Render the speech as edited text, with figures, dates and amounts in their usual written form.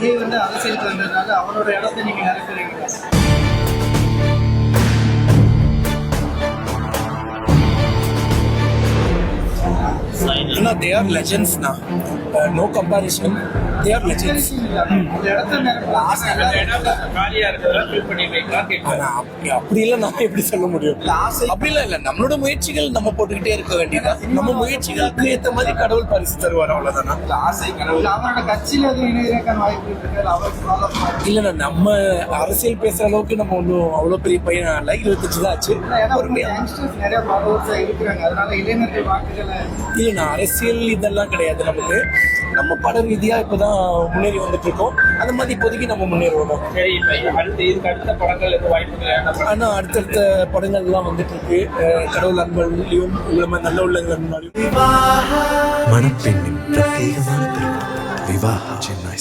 விஜய் வந்து அரசியலுக்கு வந்ததுனால அவரோட இடத்தை நீங்க நிரப்புறீங்களா? No, they are legends now. No comparison. They are legends. அந்த இடத்தை அப்படிலாம் நம்ம எப்படி சொல்ல முடியும்? அப்படிலாம் இல்லை, நம்மளோட முயற்சிகள் நம்ம போட்டுக்கிட்டே இருக்க வேண்டியதான். நம்ம முயற்சிகளுக்கு ஏற்ற மாதிரி கடவுள் பரிசு தருவார், அவ்வளவுதானா? ஆசை கடவுள் அவரோட கட்சியில எதுவும் இணையதற்கான வாய்ப்பு இருக்கு? அவருக்கு இல்லைண்ணா, நம்ம அரசியல் பேசுற அளவுக்கு நம்ம ஒன்றும் அவ்வளோ பெரிய பையன் இல்லை. 25 தான் ஆச்சு. நிறைய ஃபாலோவர்ஸ் இருக்கிறாங்க, அதனால இளைஞர்கள் வாக்குகளை இல்லைண்ணா, அரசியல் இதெல்லாம் கிடையாது நமக்கு. நம்ம பட ரீதியா இப்பதான் முன்னேறி வந்துட்டு இருக்கோம். அந்த மாதிரி இப்போதைக்கு நம்ம முன்னேறுவோம். சரி, அடுத்த படங்கள் எதுவும் வாய்ப்புகள்? ஆனா அடுத்தடுத்த படங்கள் எல்லாம் வந்துட்டு இருக்கு. கடவுள் அன்புலையும் நல்ல உள்ளங்கள் முன்னாடியும் மணப்பெண்ணின் பிரத்யேகமான திருமணம் விவாஹா சென்னை.